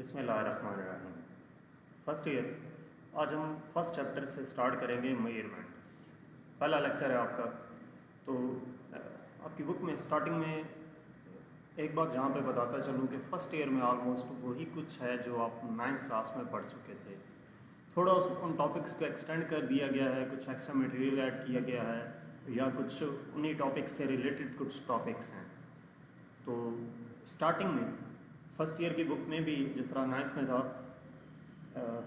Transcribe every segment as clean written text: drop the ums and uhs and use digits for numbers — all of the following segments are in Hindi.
बिस्मिल्लाहिर्रहमानिर्रहीम। फर्स्ट ईयर, आज हम फर्स्ट चैप्टर से स्टार्ट करेंगे मेजरमेंट्स। पहला लेक्चर है आपका। तो आपकी बुक में स्टार्टिंग में एक बात यहाँ पे बताता चलूँ कि फ़र्स्ट ईयर में ऑलमोस्ट वही कुछ है जो आप 9th क्लास में पढ़ चुके थे। थोड़ा उन टॉपिक्स को एक्सटेंड कर दिया गया है, कुछ एक्स्ट्रा मटेरियल ऐड किया गया है या कुछ उन्हीं टॉपिक्स से रिलेटेड कुछ टॉपिक्स हैं। तो स्टार्टिंग में फ़र्स्ट ईयर की बुक में भी जिस तरह 9th में था,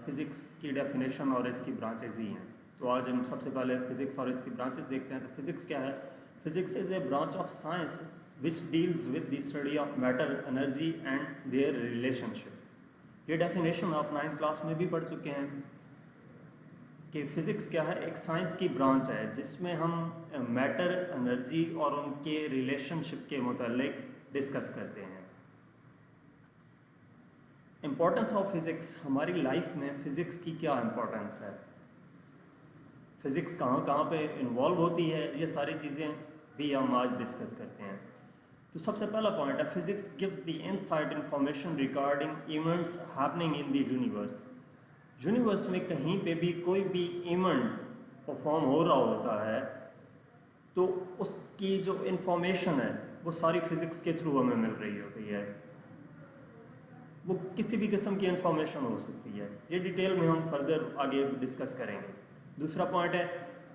फ़िज़िक्स की डेफिनेशन और इसकी ब्रांचेज ही हैं। तो आज हम सबसे पहले फ़िज़िक्स और इसकी ब्रांचेज देखते हैं। तो फ़िज़िक्स क्या है? Physics is a branch of science which deals with the study of matter, energy and their relationship. ये डेफिनेशन आप 9th क्लास में भी पढ़ चुके हैं कि फ़िज़िक्स क्या है? एक साइंस की ब्रांच है जिसमें हम मैटर, एनर्जी और उनके रिलेशनशिप के मुतालिक डिस्कस करते हैं। इम्पोर्टेंस ऑफ फिज़िक्स, हमारी लाइफ में फ़िज़िक्स की क्या इम्पोर्टेंस है, फ़िज़िक्स कहाँ कहाँ पे इन्वॉल्व होती है, ये सारी चीज़ें भी हम आज डिस्कस करते हैं। तो सबसे पहला पॉइंट है, physics gives the inside information regarding events happening in the universe. Universe में कहीं पे भी कोई भी इवेंट परफॉर्म हो रहा होता है तो उसकी जो इन्फॉर्मेशन है वो सारी फ़िज़िक्स के थ्रू हमें मिल रही होती है। वो किसी भी किस्म की इन्फॉर्मेशन हो सकती है। ये डिटेल में हम फर्दर आगे डिस्कस करेंगे। दूसरा पॉइंट है,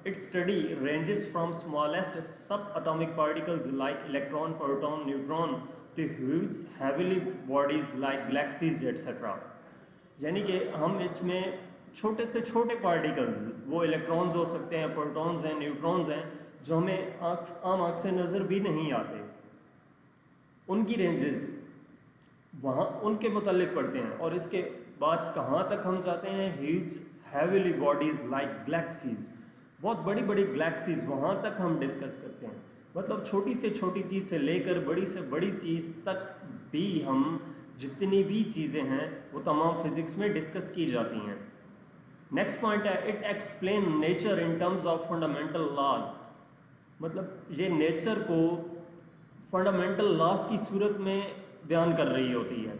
it's study ranges from smallest sub atomic particles like electron, proton, neutron to huge heavily bodies like galaxies etcetera. यानी कि हम इसमें छोटे से छोटे पार्टिकल्स, वो इलेक्ट्रॉन्स हो सकते हैं, प्रोटॉन्स हैं, न्यूट्रॉन्स हैं, जो हमें आम आँख से नज़र भी नहीं आते, उनकी रेंजेस वहाँ उनके मुतालिक पढ़ते हैं। और इसके बाद कहाँ तक हम जाते हैं, huge heavily bodies like galaxies, बहुत बड़ी बड़ी गैलेक्सीज, वहाँ तक हम डिस्कस करते हैं। मतलब छोटी से छोटी चीज़ से लेकर बड़ी से बड़ी चीज़ तक भी हम जितनी भी चीज़ें हैं वो तमाम फिज़िक्स में डिस्कस की जाती हैं। नेक्स्ट पॉइंट है, it explain nature in terms of fundamental laws. मतलब ये नेचर को फंडामेंटल लॉज की सूरत में बयान कर रही होती है।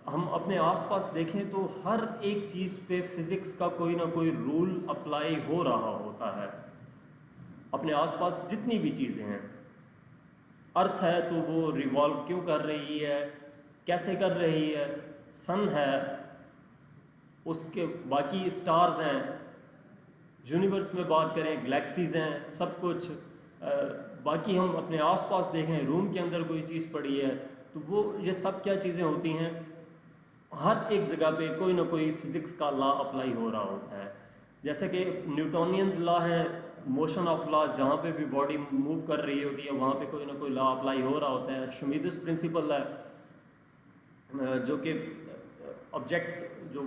हम अपने आसपास देखें तो हर एक चीज़ पे फिज़िक्स का कोई ना कोई रूल अप्लाई हो रहा होता है। अपने आसपास जितनी भी चीज़ें हैं, अर्थ है तो वो रिवॉल्व क्यों कर रही है, कैसे कर रही है, सन है, उसके बाकी स्टार्स हैं, यूनिवर्स में बात करें गैलेक्सीज हैं, सब कुछ। बाकी हम अपने आसपास देखें, रूम के अंदर कोई चीज़ पड़ी है तो वो ये सब क्या चीज़ें होती हैं, हर एक जगह पे कोई ना कोई फिज़िक्स का लॉ अप्लाई हो रहा होता है। जैसे कि न्यूटोनियंस लॉ है, मोशन ऑफ लॉज, जहाँ पे भी बॉडी मूव कर रही होती है वहाँ पे कोई ना कोई लॉ अप्लाई हो रहा होता है। अर्शिमिदस प्रिंसिपल है, जो कि ऑब्जेक्ट्स जो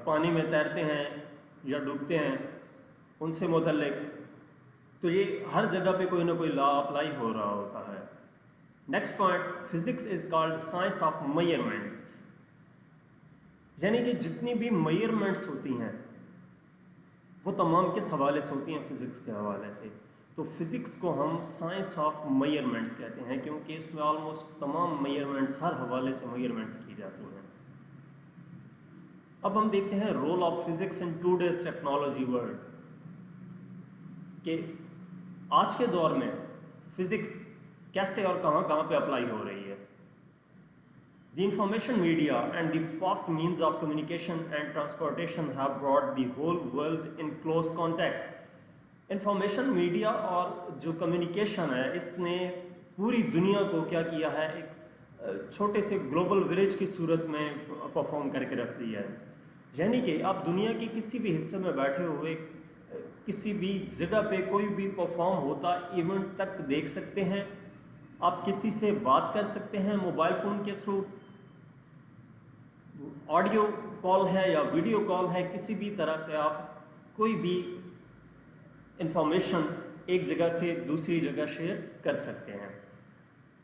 पानी में तैरते हैं या डूबते हैं उनसे मुतल्लिक, तो ये हर जगह पे कोई ना कोई लॉ अप्लाई हो रहा होता है। Next point, physics is called science of measurements. यानी कि जितनी भी मेजरमेंट्स होती हैं वो तमाम किस हवाले से होती हैं, फिज़िक्स के हवाले से। तो फिज़िक्स को हम साइंस ऑफ मेजरमेंट्स कहते हैं क्योंकि इसमें ऑलमोस्ट तमाम मेजरमेंट्स, हर हवाले से मेजरमेंट्स की जाती हैं। अब हम देखते हैं role of physics in today's technology world, कि आज के दौर में फिज़िक्स कैसे और कहाँ कहाँ पे अप्लाई हो रही है। The information media and the fast means of communication and transportation have brought the whole world in close contact. Information media और जो communication है इसने पूरी दुनिया को क्या किया है, एक छोटे से ग्लोबल विलेज की सूरत में परफॉर्म करके रख दिया है। यानी कि आप दुनिया के किसी भी हिस्से में बैठे हुए किसी भी जगह पे कोई भी परफॉर्म होता इवेंट तक देख सकते हैं। आप किसी से बात कर सकते हैं मोबाइल फ़ोन के थ्रू, ऑडियो कॉल है या वीडियो कॉल है, किसी भी तरह से आप कोई भी इंफॉर्मेशन एक जगह से दूसरी जगह शेयर कर सकते हैं।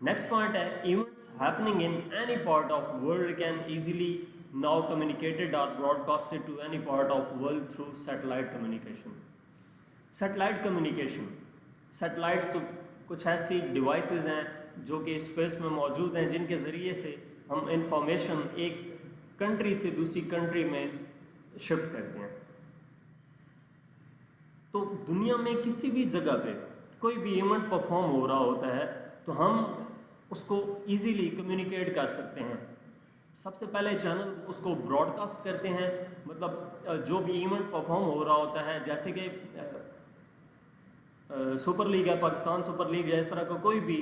नेक्स्ट पॉइंट है, events happening in any part of world can easily now communicated और broadcasted to any part of world through satellite communication. Satellite communication, satellites कुछ ऐसी डिवाइसेस हैं जो कि स्पेस में मौजूद हैं जिनके ज़रिए से हम इंफॉर्मेशन एक कंट्री से दूसरी कंट्री में शिफ्ट करते हैं। तो दुनिया में किसी भी जगह पे कोई भी इवेंट परफॉर्म हो रहा होता है तो हम उसको इजीली कम्युनिकेट कर सकते हैं। सबसे पहले चैनल्स उसको ब्रॉडकास्ट करते हैं, मतलब जो भी इवेंट परफॉर्म हो रहा होता है, जैसे कि सुपर लीग है, पाकिस्तान सुपर लीग है, इस तरह का कोई भी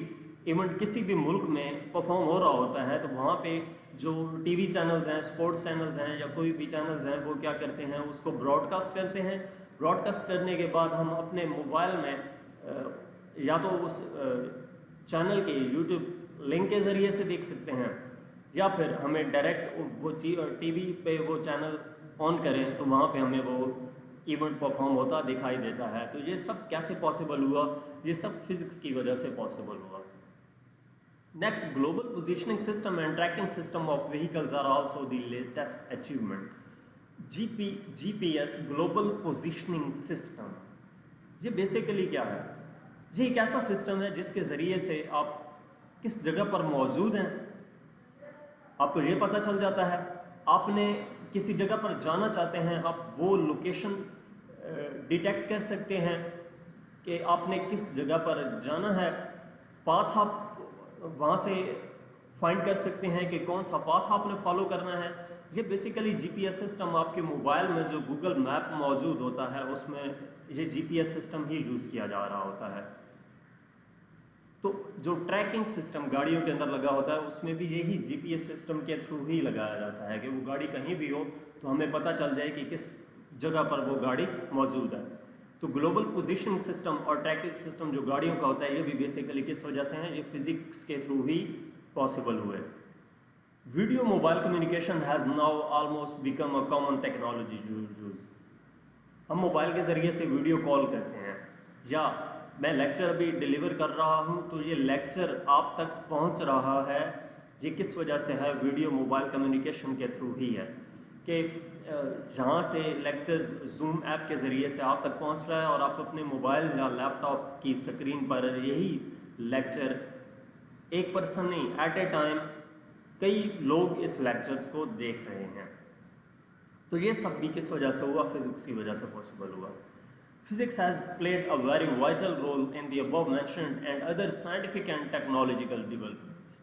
इवेंट किसी भी मुल्क में परफॉर्म हो रहा होता है तो वहाँ पे जो टीवी चैनल्स हैं, स्पोर्ट्स चैनल्स हैं या कोई भी चैनल्स हैं, वो क्या करते हैं, उसको ब्रॉडकास्ट करते हैं। ब्रॉडकास्ट करने के बाद हम अपने मोबाइल में या तो उस चैनल के यूट्यूब लिंक के ज़रिए से देख सकते हैं या फिर हमें डायरेक्ट वो टीवी पे वो चैनल ऑन करें तो वहाँ पे हमें वो इवेंट परफॉर्म होता दिखाई देता है। तो ये सब कैसे पॉसिबल हुआ? ये सब फिजिक्स की वजह से पॉसिबल हुआ। Next, global positioning system and tracking system of vehicles are also the latest achievement. GPS, global positioning system, ये बेसिकली क्या है? ये एक ऐसा सिस्टम है जिसके ज़रिए से आप किस जगह पर मौजूद हैं आपको ये पता चल जाता है। आपने किसी जगह पर जाना चाहते हैं, आप वो लोकेशन डिटेक्ट कर सकते हैं कि आपने किस जगह पर जाना है। पाथ आप वहाँ से फाइंड कर सकते हैं कि कौन सा पाथ आपने फॉलो करना है। ये बेसिकली जीपीएस सिस्टम आपके मोबाइल में जो गूगल मैप मौजूद होता है उसमें ये जीपीएस सिस्टम ही यूज़ किया जा रहा होता है। तो जो ट्रैकिंग सिस्टम गाड़ियों के अंदर लगा होता है उसमें भी यही जीपीएस सिस्टम के थ्रू ही लगाया जाता है कि वो गाड़ी कहीं भी हो तो हमें पता चल जाए कि किस जगह पर वो गाड़ी मौजूद है। तो ग्लोबल पोजीशनिंग सिस्टम और ट्रैकिंग सिस्टम जो गाड़ियों का होता है ये भी बेसिकली किस वजह से है? ये फिजिक्स के थ्रू ही पॉसिबल हुए। Video mobile communication has now almost become a common technology use. हम मोबाइल के ज़रिए से वीडियो कॉल करते हैं, या मैं लेक्चर अभी डिलीवर कर रहा हूँ तो ये लेक्चर आप तक पहुँच रहा है, ये किस वजह से है? वीडियो मोबाइल कम्युनिकेशन के थ्रू ही है कि जहाँ से लेक्चर्स जूम ऐप के ज़रिए से आप तक पहुँच रहा है और आप अपने मोबाइल या लैपटॉप की स्क्रीन पर यही लेक्चर एक पर्सन नहीं, एट ए टाइम कई लोग इस लेक्चर्स को देख रहे हैं। तो ये सब भी किस वजह से हुआ? फिजिक्स की वजह से पॉसिबल हुआ। Physics has played a very vital role in the above mentioned and other scientific and technological developments.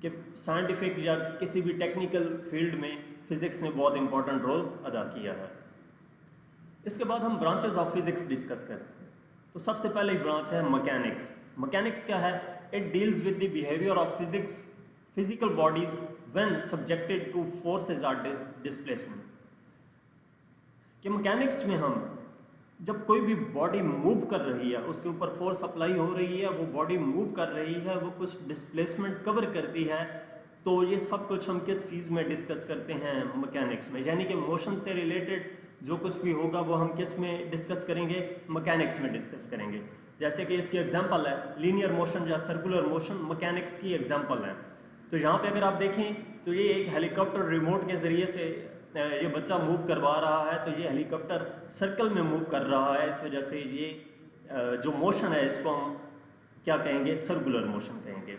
कि साइंटिफिक या किसी भी टेक्निकल फील्ड में फिजिक्स ने बहुत इंपॉर्टेंट रोल अदा किया है। इसके बाद हम ब्रांचेस ऑफ फिजिक्स डिस्कस करते हैं। तो सबसे पहले ब्रांच है मैकेनिक्स। मैकेनिक्स क्या है? It deals with the behaviour of physical bodies when subjected to forces or displacement. कि मैकेनिक्स में हम जब कोई भी बॉडी मूव कर रही है, उसके ऊपर फोर्स अप्लाई हो रही है, वो बॉडी मूव कर रही है, वो कुछ डिस्प्लेसमेंट कवर करती है, तो ये सब कुछ हम किस चीज़ में डिस्कस करते हैं? मैकेनिक्स में। यानी कि मोशन से रिलेटेड जो कुछ भी होगा वो हम किस में डिस्कस करेंगे? मैकेनिक्स में डिस्कस करेंगे। जैसे कि इसकी एग्जांपल है लीनियर मोशन या सर्कुलर मोशन, मैकेनिक्स की एग्जांपल है। तो यहाँ पे अगर आप देखें तो ये एक हेलीकॉप्टर रिमोट के ज़रिए से ये बच्चा मूव करवा रहा है, तो ये हेलीकॉप्टर सर्कल में मूव कर रहा है। इस वजह से ये जो मोशन है इसको हम क्या कहेंगे? सर्कुलर मोशन कहेंगे।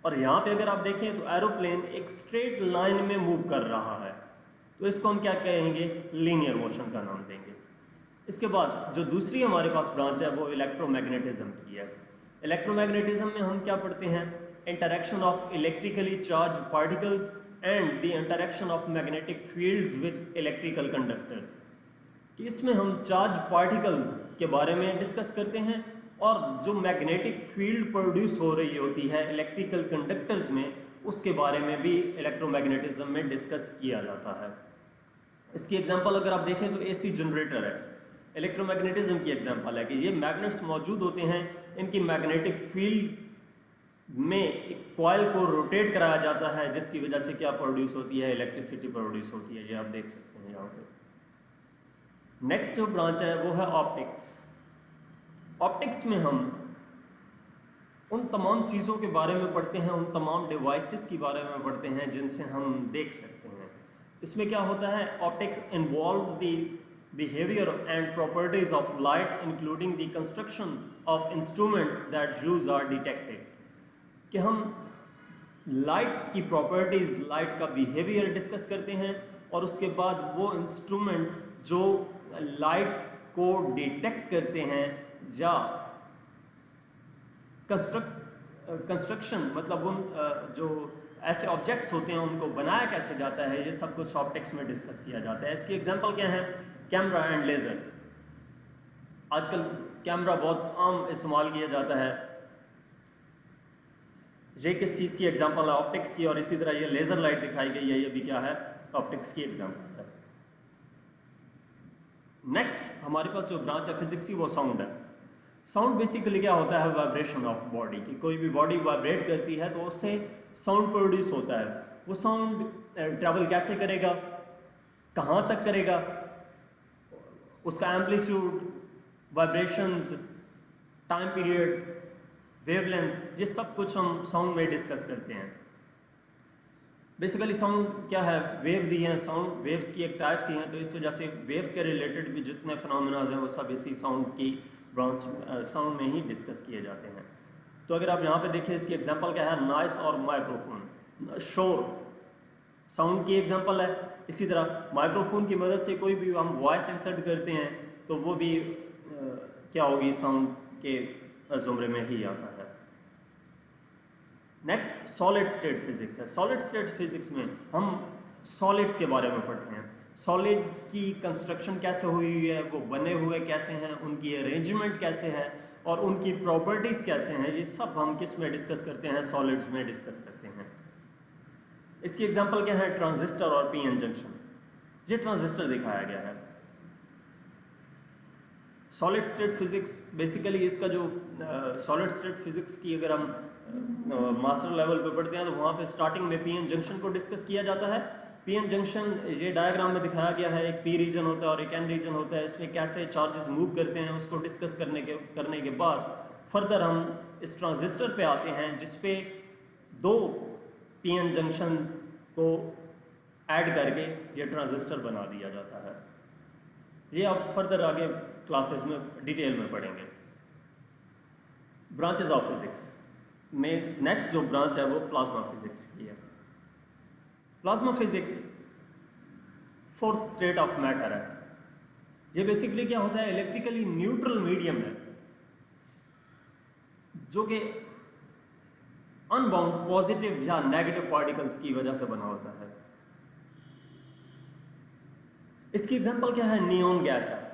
और यहाँ पे अगर आप देखें तो एरोप्लेन एक स्ट्रेट लाइन में मूव कर रहा है, तो इसको हम क्या कहेंगे? लीनियर मोशन का नाम देंगे। इसके बाद जो दूसरी हमारे पास ब्रांच है वो इलेक्ट्रोमैग्नेटिज्म की है। इलेक्ट्रोमैग्नेटिज्म में हम क्या पढ़ते हैं? Interaction of electrically charge particles and the interaction of magnetic fields with electrical conductors. कि इसमें हम चार्ज पार्टिकल्स के बारे में डिस्कस करते हैं और जो मैग्नेटिक फील्ड प्रोड्यूस हो रही होती है इलेक्ट्रिकल कंडक्टर्स में, उसके बारे में भी इलेक्ट्रोमैग्नेटिज्म में डिस्कस किया जाता है। इसकी एग्जांपल अगर आप देखें तो एसी जनरेटर है, इलेक्ट्रोमैग्नेटिज्म की एग्जांपल है कि ये मैग्नेट्स मौजूद होते हैं, इनकी मैग्नेटिक फील्ड में एक कॉइल को रोटेट कराया जाता है जिसकी वजह से क्या प्रोड्यूस होती है? इलेक्ट्रिसिटी प्रोड्यूस होती है। ये आप देख सकते हैं यहाँ पे। नेक्स्ट जो ब्रांच है वो है ऑप्टिक्स। ऑप्टिक्स में हम उन तमाम चीज़ों के बारे में पढ़ते हैं, उन तमाम डिवाइसेस के बारे में पढ़ते हैं जिनसे हम देख सकते हैं। इसमें क्या होता है? Optics involves the behavior and properties of light including the construction of instruments that hues are detected। कि हम लाइट की प्रॉपर्टीज, लाइट का बिहेवियर डिस्कस करते हैं, और उसके बाद वो इंस्ट्रूमेंट्स जो लाइट को डिटेक्ट करते हैं या कंस्ट्रक्शन मतलब उन जो ऐसे ऑब्जेक्ट्स होते हैं उनको बनाया कैसे जाता है, ये सब कुछ ऑप्टिक्स में डिस्कस किया जाता है। इसकी एग्जांपल क्या है? Camera and laser. आजकल कैमरा बहुत आम इस्तेमाल किया जाता है। ये किस चीज़ की एग्जांपल है? ऑप्टिक्स की। और इसी तरह ये लेज़र लाइट दिखाई गई है, ये भी क्या है? ऑप्टिक्स की एग्जांपल है। नेक्स्ट हमारे पास जो ब्रांच है फिजिक्स की, वो साउंड है। साउंड बेसिकली क्या होता है? वाइब्रेशन ऑफ बॉडी की। कोई भी बॉडी वाइब्रेट करती है तो उससे साउंड प्रोड्यूस होता है। वो साउंड ट्रैवल कैसे करेगा, कहाँ तक करेगा, उसका amplitude, vibrations, time period, wavelength, ये सब कुछ हम साउंड में डिस्कस करते हैं। बेसिकली साउंड क्या है? वेव्स ही हैं। साउंड वेव्स की एक टाइप्स ही हैं, तो इस वजह से वेव्स के रिलेटेड भी जितने फिनोमेना हैं वो सब इसी साउंड की ब्रांच साउंड में ही डिस्कस किए जाते हैं। तो अगर आप यहाँ पे देखें, इसकी एग्जांपल क्या है? नॉइस और माइक्रोफोन। शोर साउंड की एग्जांपल है। इसी तरह माइक्रोफोन की मदद से कोई भी हम वॉइस इंसर्ट करते हैं तो वो भी क्या होगी? साउंड के ज़ुमरे में ही आता है। नेक्स्ट सॉलिड स्टेट फिजिक्स है। सॉलिड स्टेट फिजिक्स में हम सॉलिड्स के बारे में पढ़ते हैं। सॉलिड्स की कंस्ट्रक्शन कैसे हुई है, वो बने हुए कैसे हैं, उनकी अरेंजमेंट कैसे है और उनकी प्रॉपर्टीज़ कैसे हैं, ये सब हम किस में डिस्कस करते हैं? सॉलिड्स में डिस्कस करते हैं। इसकी एग्जांपल क्या है? ट्रांजिस्टर और पीएन जंक्शन। ये ट्रांजिस्टर दिखाया गया है। सॉलिड स्टेट फिजिक्स बेसिकली इसका जो सॉलिड स्टेट फिजिक्स की अगर हम मास्टर लेवल पे पढ़ते हैं तो वहाँ पे स्टार्टिंग में पीएन जंक्शन को डिस्कस किया जाता है। पीएन जंक्शन ये डायग्राम में दिखाया गया है। एक पी रीजन होता है और एक एन रीजन होता है। इसमें कैसे चार्जेस मूव करते हैं उसको डिस्कस करने के बाद फर्दर हम इस ट्रांजिस्टर पे आते हैं जिसपे दो पीएन जंक्शन को ऐड करके ये ट्रांजिस्टर बना दिया जाता है। ये आप फर्दर आगे क्लासेस में डिटेल में पढ़ेंगे। ब्रांचेस ऑफ फिजिक्स में नेक्स्ट जो ब्रांच है वो प्लाज्मा फिजिक्स की है। Plasma physics fourth state of matter है। ये बेसिकली क्या होता है? इलेक्ट्रिकली न्यूट्रल मीडियम है जो कि अनबाउंड पॉजिटिव या नेगेटिव पार्टिकल्स की वजह से बना होता है। इसकी एग्जांपल क्या है? नियॉन गैस है।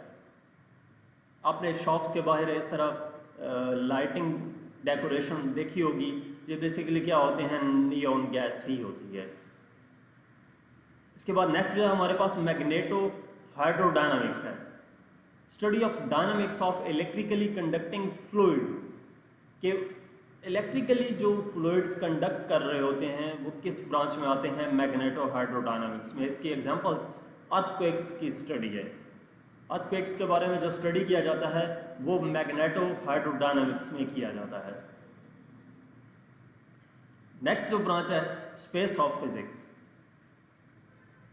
आपने शॉप्स के बाहर इस तरह लाइटिंग डेकोरेशन देखी होगी। ये बेसिकली क्या होते हैं? नियॉन गैस ही होती है। इसके बाद नेक्स्ट जो है हमारे पास मैग्नेटो हाइड्रोडायनामिक्स है। Study of dynamics of electrically conducting fluids के इलेक्ट्रिकली जो फ्लूइड्स कंडक्ट कर रहे होते हैं वो किस ब्रांच में आते हैं? मैग्नेटो हाइड्रोडायनामिक्स में। इसकी एग्जांपल्स अर्थक्वेक्स की स्टडी है। अर्थक्वेक्स के बारे में जो स्टडी किया जाता है वो मैग्नेटो हाइड्रोडायनामिक्स में किया जाता है। नेक्स्ट जो ब्रांच है space of physics.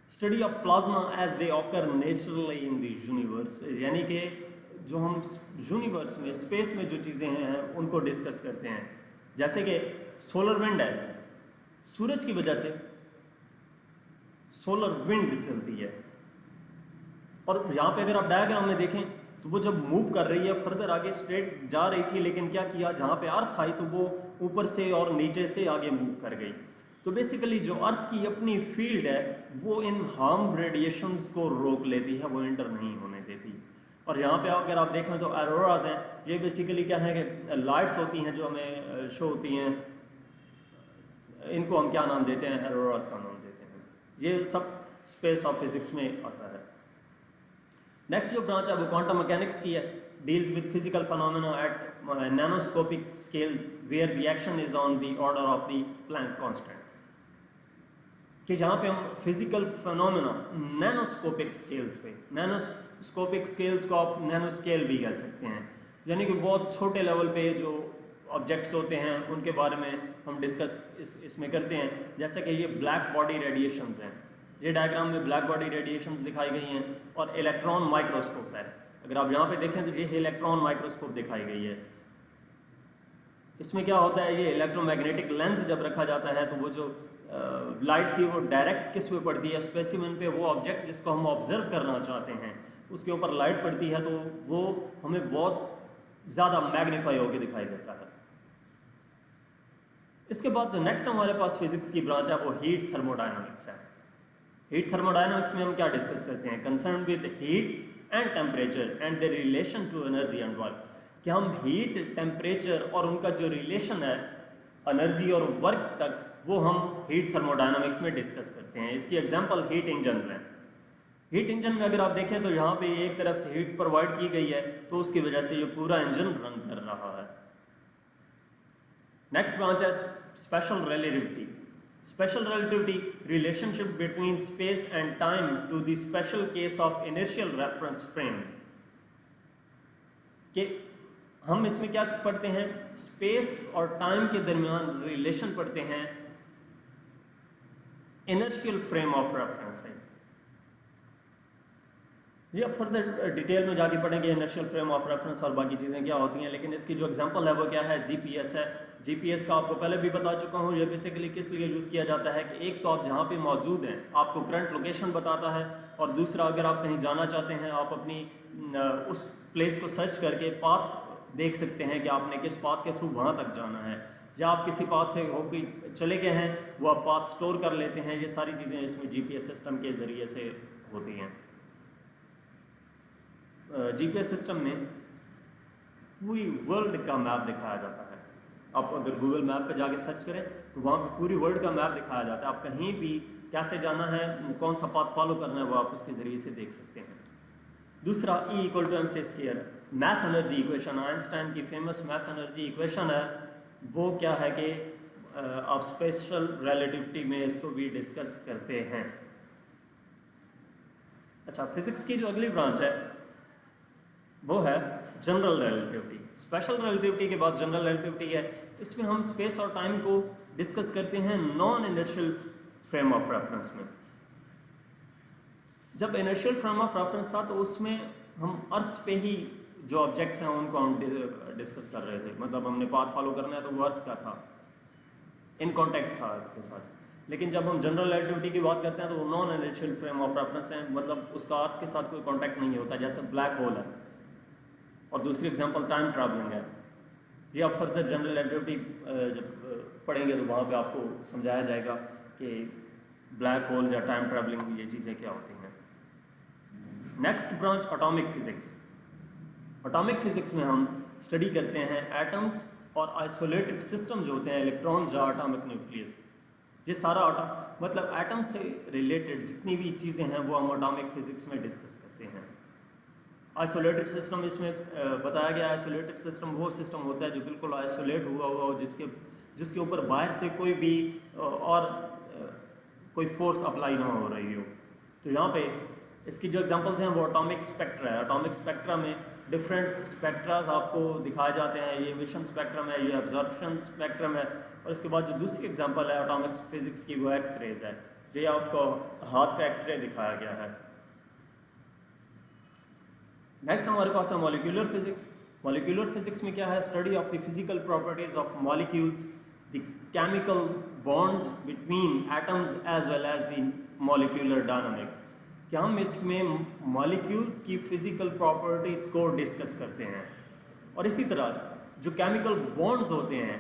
Study of plasma as they occur naturally in the universe, यानी कि जो हम यूनिवर्स में स्पेस में जो चीज़ें हैं उनको डिस्कस करते हैं। जैसे कि सोलर विंड है, सूरज की वजह से सोलर विंड चलती है। और यहाँ पे अगर आप डायग्राम में देखें तो वो जब मूव कर रही है फर्दर आगे स्ट्रेट जा रही थी, लेकिन क्या किया? जहाँ पे अर्थ आई तो वो ऊपर से और नीचे से आगे मूव कर गई। तो बेसिकली जो अर्थ की अपनी फील्ड है वो इन हार्म रेडिएशंस को रोक लेती है, वो एंटर नहीं होने देती। और यहाँ पे अगर आप देखें तो एरोराज हैं। ये बेसिकली क्या है कि लाइट्स होती हैं जो हमें शो होती हैं, इनको हम क्या नाम देते हैं? एरोराज का नाम देते हैं। ये सब स्पेस ऑफ फिजिक्स में आता है। नेक्स्ट जो ब्रांच है वो क्वांटम मैकेनिक्स की है। Deals with physical phenomena at nanoscopic scales where the action is on the order of the Planck constant. कि जहाँ पे हम फिजिकल फिनोमेना नैनोस्कोपिक स्केल्स पे, नैनोस्कोपिक स्केल्स को आप नैनो स्केल भी कह सकते हैं, यानी कि बहुत छोटे लेवल पे जो ऑब्जेक्ट्स होते हैं उनके बारे में हम डिस्कस इसमें करते हैं। जैसे कि ये ब्लैक बॉडी रेडिएशंस हैं। ये डायग्राम में ब्लैक बॉडी रेडिएशंस दिखाई गई हैं और इलेक्ट्रॉन माइक्रोस्कोप है। अगर आप यहाँ पे देखें तो ये इलेक्ट्रॉन माइक्रोस्कोप दिखाई गई है। इसमें क्या होता है, ये इलेक्ट्रोमैग्नेटिक लेंस जब रखा जाता है तो वो जो लाइट थी वो डायरेक्ट किस पे पड़ती है, स्पेसिमेन पे, वो ऑब्जेक्ट जिसको हम ऑब्जर्व करना चाहते हैं उसके ऊपर लाइट पड़ती है तो वो हमें बहुत ज़्यादा मैग्नीफाई होकर दिखाई देता है। इसके बाद जो नेक्स्ट हमारे पास फिजिक्स की ब्रांच है वो हीट थर्मोडायनामिक्स है। हीट थर्मोडायनामिक्स में हम क्या डिस्कस करते हैं, concern with heat and temperature and the relation to energy and work, कि हम हीट, टेम्परेचर और उनका जो रिलेशन है एनर्जी और वर्क तक, वो हम हीट थर्मोडायनामिक्स में डिस्कस करते हैं। इसकी एग्जांपल हीट इंजन हैं। हीट इंजन में अगर आप देखें तो यहाँ पे एक तरफ से हीट प्रोवाइड की गई है तो उसकी वजह से ये पूरा इंजन रन कर रहा है। नेक्स्ट ब्रांच है special relativity. Special relativity, relationship between space and time to the special case of inertial reference frames, कि हम इसमें क्या पढ़ते हैं, स्पेस और टाइम के दरमियान रिलेशन पढ़ते हैं, इनर्शियल फ्रेम ऑफ रेफरेंस है। ये अब फर्दर डिटेल में जाके पढ़ेंगे इनर्शियल फ्रेम ऑफ रेफरेंस और बाकी चीज़ें क्या होती हैं, लेकिन इसकी जो एग्जांपल है वो क्या है, जीपीएस है। जीपीएस का आपको पहले भी बता चुका हूँ, ये बेसिकली किस लिए यूज़ किया जाता है कि एक तो आप जहाँ पे मौजूद हैं आपको करंट लोकेशन बताता है, और दूसरा अगर आप कहीं जाना चाहते हैं आप अपनी उस प्लेस को सर्च करके पाथ देख सकते हैं कि आपने किस पाथ के थ्रू वहाँ तक जाना है, या आप किसी पाथ से होकर चले गए हैं वो आप पाथ स्टोर कर लेते हैं। ये सारी चीज़ें इसमें जीपीएस सिस्टम के ज़रिए से होती हैं। जीपीएस सिस्टम में पूरी वर्ल्ड का मैप दिखाया जाता है। आप अगर गूगल मैप पे जाके सर्च करें तो वहाँ पे पूरी वर्ल्ड का मैप दिखाया जाता है। आप कहीं भी कैसे जाना है, कौन सा पाथ फॉलो करना है, वो आप उसके ज़रिए से देख सकते हैं। दूसरा E = mc², mass energy equation, Einstein की फेमस मैस एनर्जी इक्वेशन है। वो क्या है कि आप स्पेशल रिलेटिविटी में इसको भी डिस्कस करते हैं। अच्छा, फिजिक्स की जो अगली ब्रांच है वो है जनरल रिलेटिविटी। स्पेशल रिलेटिविटी के बाद जनरल रिलेटिविटी है। इसमें हम स्पेस और टाइम को डिस्कस करते हैं non inertial frame of reference में। जब इनर्शियल फ्रेम ऑफ रेफरेंस था तो उसमें हम अर्थ पे ही जो ऑब्जेक्ट्स हैं उनको हम डिस्कस कर रहे थे, मतलब हमने पाथ फॉलो करना है तो वो अर्थ का था, इन कॉन्टैक्ट था अर्थ के साथ। लेकिन जब हम जनरल रिलेटिविटी की बात करते हैं तो वो non inertial frame of reference है, मतलब उसका अर्थ के साथ कोई कॉन्टैक्ट नहीं होता, जैसे ब्लैक होल है। और दूसरी एग्जांपल टाइम ट्रैवलिंग है। ये आप फर्दर जनरल रिलेटिविटी जब पढ़ेंगे तो वहाँ पे आपको समझाया जाएगा कि ब्लैक होल या टाइम ट्रैवलिंग ये चीज़ें क्या होती हैं। Next branch atomic physics. Atomic physics में हम स्टडी करते हैं एटम्स और आइसोलेटेड सिस्टम जो होते हैं, इलेक्ट्रॉन्स या एटॉमिक न्यूक्लियस, ये सारा मतलब एटम से रिलेटेड जितनी भी चीज़ें हैं वो हम एटॉमिक फिजिक्स में डिस्कस करते हैं। आइसोलेटेड सिस्टम इसमें बताया गया, आइसोलेटेड सिस्टम वो सिस्टम होता है जो बिल्कुल आइसोलेट हुआ हुआ हो, जिसके ऊपर बाहर से कोई भी और कोई फोर्स अप्लाई ना हो रही हो। तो यहाँ पे इसकी जो एग्जांपल्स हैं वो एटॉमिक स्पेक्ट्रा है। एटॉमिक स्पेक्ट्रा में डिफरेंट स्पेक्ट्रास आपको दिखाए जाते हैं। ये एमिशन स्पेक्ट्रम है, ये एब्जॉर्प्शन स्पेक्ट्रम है, और इसके बाद जो दूसरी एग्जांपल है एटॉमिक फिजिक्स की वो एक्सरेज है। ये आपको हाथ का एक्सरे दिखाया गया है। नेक्स्ट हमारे पास है मॉलिक्यूलर फिजिक्स। मॉलिक्यूलर फिजिक्स में क्या है, study of the physical properties of molecules, the chemical bonds between atoms as well as the molecular dynamics. कि हम इसमें मॉलिक्यूल्स की फिजिकल प्रॉपर्टीज को डिस्कस करते हैं, और इसी तरह जो केमिकल बॉन्ड्स होते हैं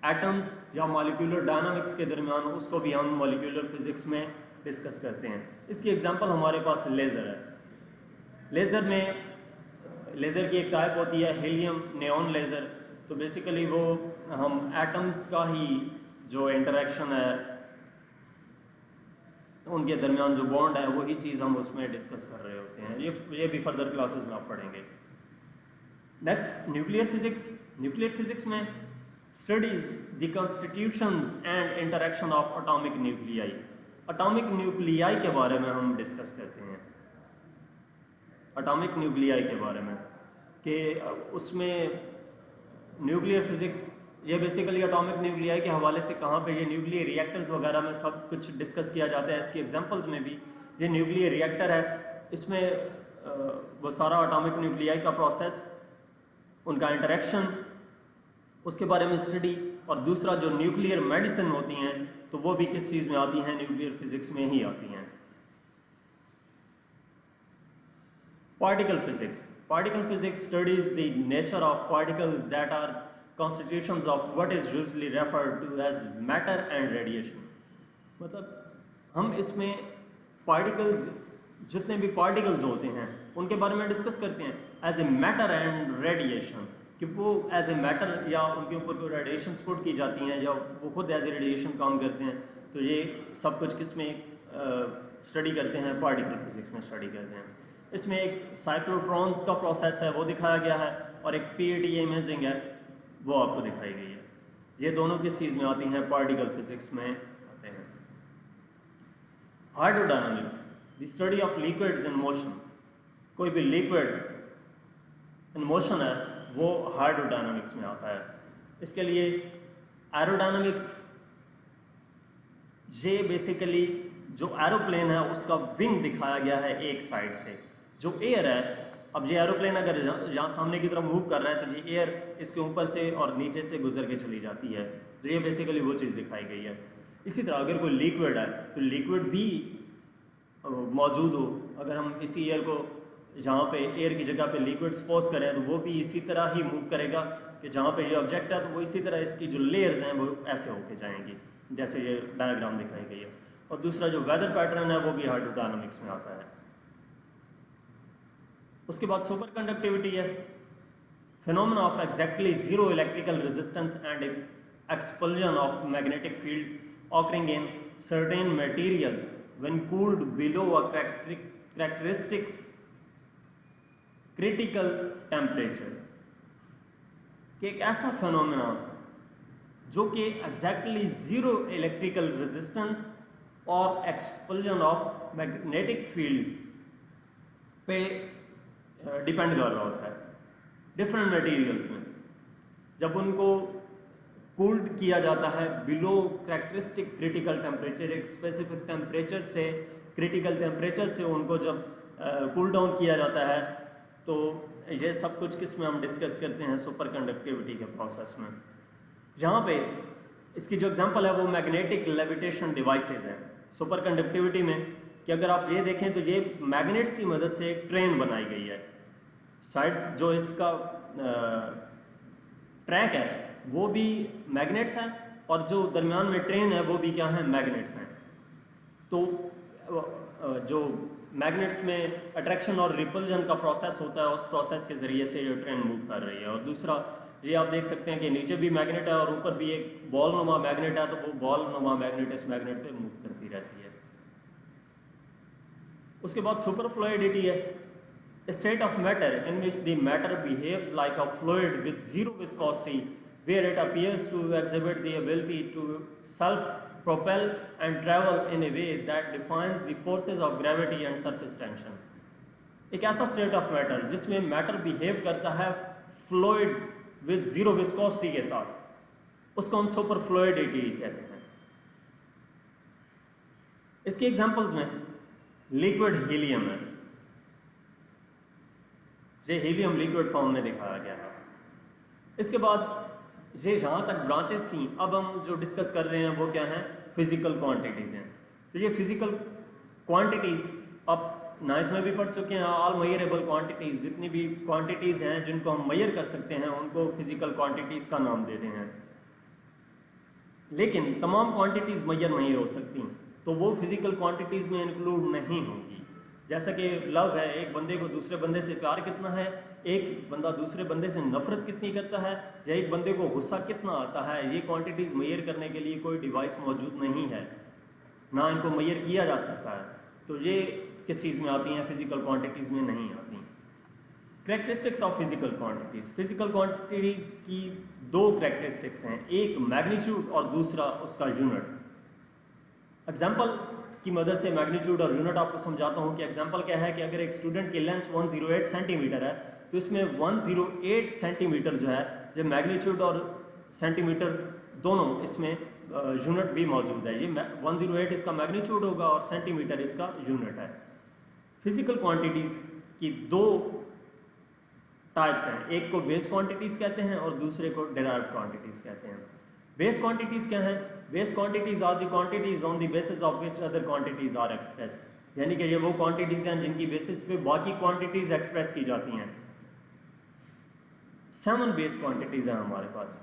एटम्स या मॉलिक्यूलर डायनामिक्स के दरमियान, उसको भी हम मॉलिक्यूलर फिजिक्स में डिस्कस करते हैं। इसकी एग्जांपल हमारे पास लेज़र है। लेज़र में लेज़र की एक टाइप होती है हीलियम नियॉन लेज़र। तो बेसिकली वो हम एटम्स का ही जो इंटरेक्शन है, उनके दरमियान जो बॉन्ड है वही चीज़ हम उसमें डिस्कस कर रहे होते हैं। ये भी फर्दर क्लासेस में आप पढ़ेंगे। Next nuclear physics. Nuclear physics में studies the constitutions and interaction of atomic nuclei. Atomic nuclei के बारे में हम डिस्कस करते हैं, एटॉमिक न्यूक्लियाई के बारे में, कि उसमें न्यूक्लियर फिजिक्स ये बेसिकली एटॉमिक न्यूक्लियाई के हवाले से कहाँ पे ये न्यूक्लियर रिएक्टर्स वगैरह में सब कुछ डिस्कस किया जाता है। इसकी एग्जांपल्स में भी ये न्यूक्लियर रिएक्टर है, इसमें वो सारा एटॉमिक न्यूक्लियाई का प्रोसेस, उनका इंटरेक्शन उसके बारे में स्टडी, और दूसरा जो न्यूक्लियर मेडिसिन होती हैं तो वो भी किस चीज़ में आती हैं, न्यूक्लियर फिजिक्स में ही आती हैं। Particle physics, particle physics studies the nature of particles that are constitutions of what is usually referred to as matter and radiation। मतलब हम इसमें पार्टिकल्स, जितने भी पार्टिकल्स होते हैं उनके बारे में डिस्कस करते हैं as a matter and radiation, कि वो एज ए मैटर या उनके ऊपर कोई रेडिएशन पुट की जाती हैं या वो खुद एज ए रेडिएशन काम करते हैं। तो ये सब कुछ किस में स्टडी करते हैं, पार्टिकल फिजिक्स में स्टडी करते हैं। इसमें एक साइक्लोट्रॉन्स का प्रोसेस है वो दिखाया गया है, और एक पीईटी इमेजिंग है वो आपको दिखाई गई है। ये दोनों किस चीज़ में आती हैं, पार्टिकल फिजिक्स में आते हैं। Hydrodynamics, the study of liquids in motion. कोई भी लिक्विड इन मोशन है वो हाइड्रोडायनामिक्स में आता है। इसके लिए एरोडायनामिक्स, ये बेसिकली जो एरोप्लेन है उसका विंग दिखाया गया है एक साइड से, जो एयर है। अब ये एरोप्लेन अगर यहाँ सामने की तरफ मूव कर रहा है तो ये एयर इसके ऊपर से और नीचे से गुजर के चली जाती है, तो ये बेसिकली वो चीज़ दिखाई गई है। इसी तरह अगर कोई लिक्विड है तो लिक्विड भी मौजूद हो, अगर हम इसी एयर को जहाँ पे एयर की जगह पे लिक्विड सपोज करें तो वो भी इसी तरह ही मूव करेगा कि जहाँ पे ये ऑब्जेक्ट है तो वो इसी तरह इसकी जो लेयर्स हैं वो ऐसे होके जाएंगी, जैसे ये डायग्राम दिखाई गई है। और दूसरा जो वेदर पैटर्न है वो भी हाइड्रोडायनामिक्स में आता है। उसके बाद सुपर कंडक्टिविटी है, phenomena of exactly zero electrical resistance and expulsion of magnetic fields occurring in certain materials when cooled below a characteristics critical temperature. कि एक ऐसा फिनोमेना जो कि एग्जैक्टली जीरो इलेक्ट्रिकल रेजिस्टेंस और एक्सपल्जन ऑफ मैग्नेटिक फील्ड्स पे डिपेंड कर रहा होता है। डिफरेंट मटेरियल्स में जब उनको कूल्ड किया जाता है बिलो कैरेक्टरिस्टिक क्रिटिकल टेम्परेचर, एक स्पेसिफिक टेम्परेचर से क्रिटिकल टेम्परेचर से उनको जब कूल डाउन किया जाता है, तो ये सब कुछ किस में हम डिस्कस करते हैं, सुपर कंडक्टिविटी के प्रोसेस में। यहाँ पे इसकी जो एग्जांपल है वो मैग्नेटिक लेविटेशन डिवाइसेस हैं सुपर कंडक्टिविटी में। कि अगर आप ये देखें तो ये मैग्नेट्स की मदद से एक ट्रेन बनाई गई है। साइड जो इसका ट्रैक है वो भी मैग्नेट्स हैं, और जो दरमियान में ट्रेन है वो भी क्या है, मैग्नेट्स हैं। तो जो मैग्नेट्स में अट्रैक्शन और रिपल्जन का प्रोसेस होता है, उस प्रोसेस के ज़रिए से ये ट्रेन मूव कर रही है। और दूसरा ये आप देख सकते हैं कि नीचे भी मैग्नेट है और ऊपर भी एक बॉल नुमा मैग्नेट है, तो वो बॉल नुमा मैग्नेट इस मैग्नेट पे मूव करती रहती है। उसके बाद सुपर फ्लूइडिटी है, state of matter in which the matter behaves like a fluid with zero viscosity where it appears to exhibit the ability to self-propel and travel in a way that defines the forces of gravity and surface tension। एक ऐसा स्टेट ऑफ मैटर जिसमें मैटर बिहेव करता है फ्लूइड विद जीरो विस्कोसिटी के साथ, उसको हम सुपर फ्लूइडिटी कहते हैं। इसके एग्जांपल्स में लिक्विड हीलियम है, ये हीलियम लिक्विड फॉर्म में दिखाया गया है। इसके बाद ये जहाँ तक ब्रांचेस थी, अब हम जो डिस्कस कर रहे हैं वो क्या हैं, फिजिकल क्वांटिटीज़ हैं। तो ये फिजिकल क्वांटिटीज़ आप नाइन्थ में भी पढ़ चुके हैं। ऑल मेजरेबल क्वांटिटीज़, जितनी भी क्वांटिटीज़ हैं जिनको हम मेजर कर सकते हैं उनको फिजिकल क्वांटिटीज़ का नाम देते हैं। लेकिन तमाम क्वांटिटीज़ मेजर नहीं हो सकती, तो वो फिजिकल क्वांटिटीज़ में इंक्लूड नहीं होंगी। जैसा कि लव है, एक बंदे को दूसरे बंदे से प्यार कितना है, एक बंदा दूसरे बंदे से नफरत कितनी करता है, या एक बंदे को गुस्सा कितना आता है, ये क्वांटिटीज़ मेजर करने के लिए कोई डिवाइस मौजूद नहीं है, ना इनको मेजर किया जा सकता है। तो ये किस चीज़ में आती हैं, फिजिकल क्वांटिटीज़ में नहीं आती। Characteristics of physical quantities, physical quantities की दो कैरेक्टरिस्टिक्स हैं, एक मैग्नीट्यूड और दूसरा उसका यूनिट। एग्जाम्पल की मदद से मैग्नीट्यूड और यूनिट आपको समझाता हूँ कि एग्जांपल क्या है कि अगर एक स्टूडेंट की लेंथ 108 सेंटीमीटर है तो इसमें 108 सेंटीमीटर जो है, ये मैग्नीट्यूड और सेंटीमीटर दोनों इसमें यूनिट भी मौजूद है। ये 108 इसका मैग्नीट्यूड होगा और सेंटीमीटर इसका यूनिट है। फिजिकल क्वांटिटीज़ की दो टाइप्स हैं, एक को बेस क्वांटिटीज़ कहते हैं और दूसरे को डिराइव्ड क्वांटिटीज़ कहते हैं। बेस क्वांटिटीज़ क्या हैं? Base quantities are the quantities on the basis of which other quantities are express, यानी कि ये वो क्वांटिटीज़ हैं जिनकी बेसिस पे बाकी क्वांटिटीज़ एक्सप्रेस की जाती हैं। 7 बेस क्वांटिटीज़ हैं हमारे पास।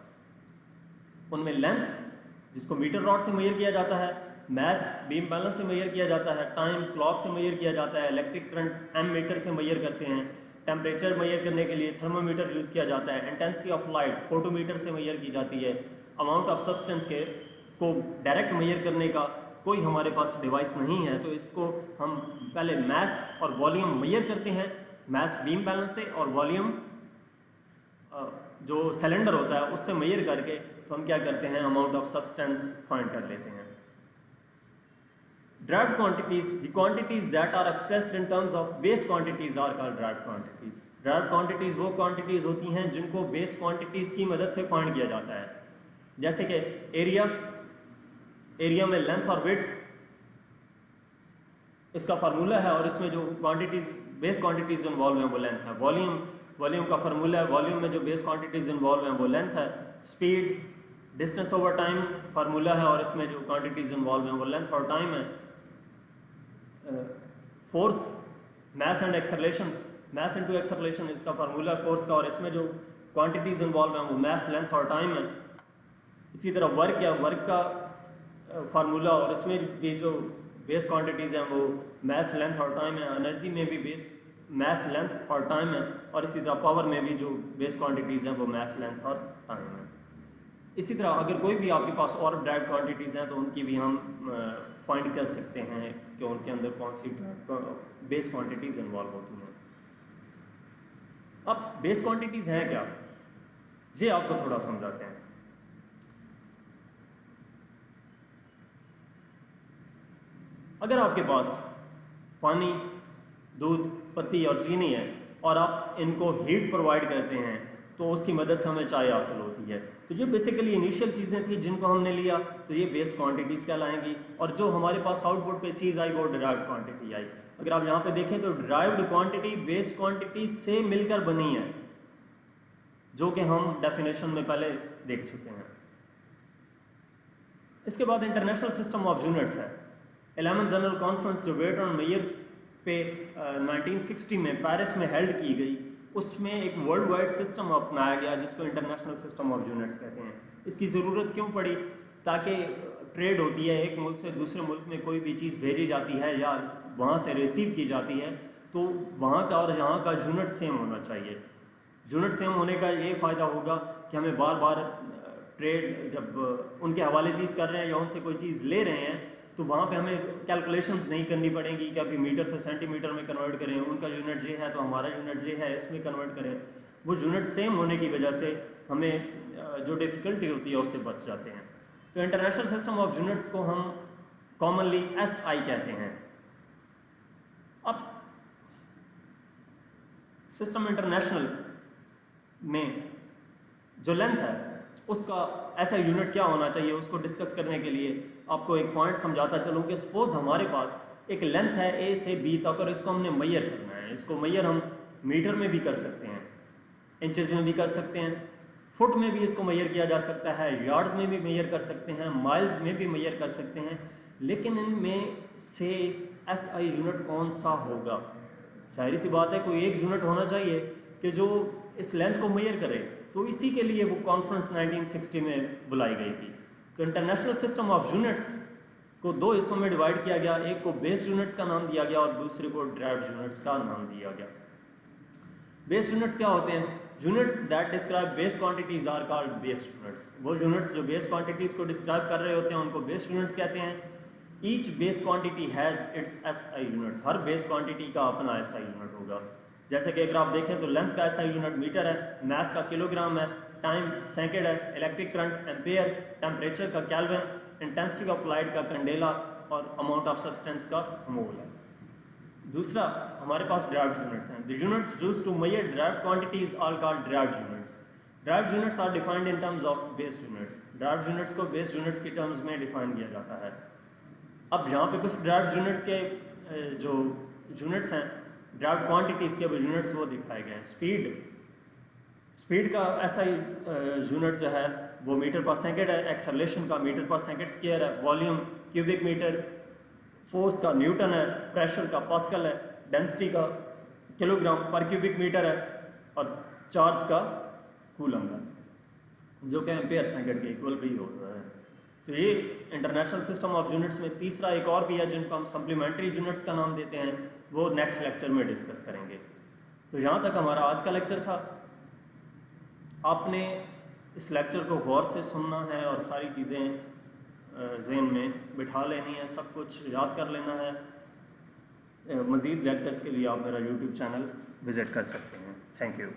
उनमें लेंथ, जिसको मीटर रॉड से मेजर किया जाता है, मैस बीम बैलेंस से मेजर किया जाता है, टाइम क्लॉक से मेजर किया जाता है, इलेक्ट्रिक करंट एमीटर से मेजर करते हैं, टेम्परेचर मेजर करने के लिए थर्मोमीटर यूज़ किया जाता है, इंटेंसिटी ऑफ लाइट फोटोमीटर से मेजर की जाती है, अमाउंट ऑफ सब्सटेंस के को डायरेक्ट मेजर करने का कोई हमारे पास डिवाइस नहीं है, तो इसको हम पहले मैस और वॉल्यूम मेजर करते हैं, मैस बीम बैलेंस से और वॉल्यूम जो सिलेंडर होता है उससे मेजर करके तो हम क्या करते हैं, अमाउंट ऑफ सब्सटेंस फाइंड कर लेते हैं। Derived quantities, the quantities that are expressed in terms of base quantities are called derived quantities. Derived quantities वो quantities होती हैं जिनको base quantities की मदद से फाइंड किया जाता है, जैसे कि एरिया में लेंथ और विड्थ इसका फार्मूला है और इसमें जो क्वांटिटीज बेस क्वांटिटीज इन्वॉल्व हैं वो लेंथ है। वॉल्यूम का फार्मूला है, वॉल्यूम में जो बेस क्वांटिटीज इन्वॉल्व हैं वो लेंथ है। Speed distance over time formula है और इसमें जो क्वांटिटीज इन्वॉल्व हैं वो लेंथ और टाइम है। Force mass and acceleration, mass into acceleration इसका फार्मूला है फोर्स का और इसमें जो क्वांटिटीज इन्वॉल्व हैं वो मैस, लेंथ और टाइम है। इसी तरह वर्क का फार्मूला और इसमें भी जो बेस क्वांटिटीज़ हैं वो मैस, लेंथ और टाइम है। एनर्जी में भी बेस मैस, लेंथ और टाइम है और इसी तरह पावर में भी जो बेस क्वांटिटीज़ हैं वो मैस, लेंथ और टाइम है। इसी तरह अगर कोई भी आपके पास और ड्राइव क्वांटिटीज़ हैं तो उनकी भी हम फाइंड कर सकते हैं कि उनके अंदर कौन सी बेस क्वांटिटीज़ इन्वॉल्व होती हैं। अब बेस क्वांटिटीज़ हैं क्या, ये आपको थोड़ा समझाते हैं। अगर आपके पास पानी, दूध, पत्ती और चीनी है और आप इनको हीट प्रोवाइड करते हैं तो उसकी मदद से हमें चाय हासिल होती है। तो ये बेसिकली इनिशियल चीज़ें थी जिनको हमने लिया, तो ये बेस क्वांटिटीज़ कहलाएंगी और जो हमारे पास आउटपुट पे चीज़ आई वो डिराइव्ड क्वांटिटी आई। अगर आप यहाँ पे देखें तो डिराइव्ड क्वांटिटी बेस क्वांटिटी से मिलकर बनी है, जो कि हम डेफिनेशन में पहले देख चुके हैं। इसके बाद इंटरनेशनल सिस्टम ऑफ यूनिट्स है। 11th जनरल कॉन्फ्रेंस जो वेट ऑन मेयर्स पे 1960 में पेरिस में हेल्ड की गई, उसमें एक वर्ल्ड वाइड सिस्टम अपनाया गया जिसको इंटरनेशनल सिस्टम ऑफ यूनिट्स कहते हैं। इसकी ज़रूरत क्यों पड़ी? ताकि ट्रेड होती है, एक मुल्क से दूसरे मुल्क में कोई भी चीज़ भेजी जाती है या वहाँ से रिसीव की जाती है तो वहाँ का और यहाँ का यूनिट सेम होना चाहिए। यूनिट सेम होने का ये फ़ायदा होगा कि हमें बार बार ट्रेड जब उनके हवाले चीज़ कर रहे हैं या उनसे कोई चीज़ ले रहे हैं तो वहाँ पे हमें कैलकुलेशंस नहीं करनी पड़ेंगी कि अभी मीटर से सेंटीमीटर में कन्वर्ट करें, उनका यूनिट ये है तो हमारा यूनिट ये है, इसमें कन्वर्ट करें। वो यूनिट सेम होने की वजह से हमें जो डिफ़िकल्टी होती है उससे बच जाते हैं। तो इंटरनेशनल सिस्टम ऑफ यूनिट्स को हम कॉमनली SI कहते हैं। अब सिस्टम इंटरनेशनल में जो लेंथ है उसका ऐसा यूनिट क्या होना चाहिए, उसको डिस्कस करने के लिए आपको एक पॉइंट समझाता चलूँ कि सपोज हमारे पास एक लेंथ है A से B तक और इसको हमने मेजर करना है। इसको मेजर हम मीटर में भी कर सकते हैं, इंचेस में भी कर सकते हैं, फुट में भी इसको मेजर किया जा सकता है, यार्ड्स में भी मेजर कर सकते हैं, माइल्स में भी मेजर कर सकते हैं। लेकिन इनमें से SI यूनिट कौन सा होगा? जाहिर सी बात है कोई एक यूनिट होना चाहिए कि जो इस लेंथ को मेजर करे। तो इसी के लिए वो कॉन्फ्रेंस 1960 में बुलाई गई थी। तो इंटरनेशनल सिस्टम ऑफ यूनिट्स को दो हिस्सों में डिवाइड किया गया, एक को बेस यूनिट्स का नाम दिया गया और दूसरे को डिराइव्ड यूनिट्स का नाम दिया गया। बेस यूनिट्स क्या होते हैं? Units that describe base quantities are called base units. वो यूनिट्स जो बेस क्वांटिटीज को डिस्क्राइब कर रहे होते हैं उनको बेस यूनिट्स कहते हैं। Each base quantity has its SI unit. हर बेस क्वांटिटी का अपना SI यूनिट होगा। जैसे कि अगर आप देखें तो लेंथ का SI यूनिट मीटर है, मैस का किलोग्राम है, टाइम सेकंड है, इलेक्ट्रिक करंट एम्पेयर, टेम्परेचर का केल्विन, इंटेंसिटी ऑफ लाइट का कैंडेला और अमाउंट ऑफ सब्सटेंस का मोल है। दूसरा हमारे पास डिराइव्ड यूनिट्स हैं। The units used to measure derived quantities are called derived units. Derived units are defined in terms of base units. Derived units को बेस यूनिट्स की टर्म्स में डिफाइन किया जाता है। अब यहाँ पे कुछ डिराइव्ड यूनिट्स के जो यूनिट्स हैं, डिराइव्ड क्वांटिटीज़ के वो यूनिट्स वो दिखाए गए हैं। स्पीड स्पीड का ऐसा ही यूनिट जो है वो मीटर पर सेकंड है, एक्सेलरेशन का मीटर पर सेकंड स्क्वायर है, वॉल्यूम क्यूबिक मीटर, फोर्स का न्यूटन है, प्रेशर का पास्कल है, डेंसिटी का किलोग्राम पर क्यूबिक मीटर है और चार्ज का कूलम है, जो कि एम्पेयर सेकंड के इक्वल भी होता है। तो ये इंटरनेशनल सिस्टम ऑफ यूनिट्स में तीसरा एक और भी है जिनको हम सप्लीमेंट्री यूनिट्स का नाम देते हैं, वो नेक्स्ट लेक्चर में डिस्कस करेंगे। तो यहाँ तक हमारा आज का लेक्चर था। आपने इस लेक्चर को गौर से सुनना है और सारी चीज़ें ज़हन में बिठा लेनी है, सब कुछ याद कर लेना है। मज़ीद लेक्चर्स के लिए आप मेरा यूट्यूब चैनल विज़िट कर सकते हैं। Thank you.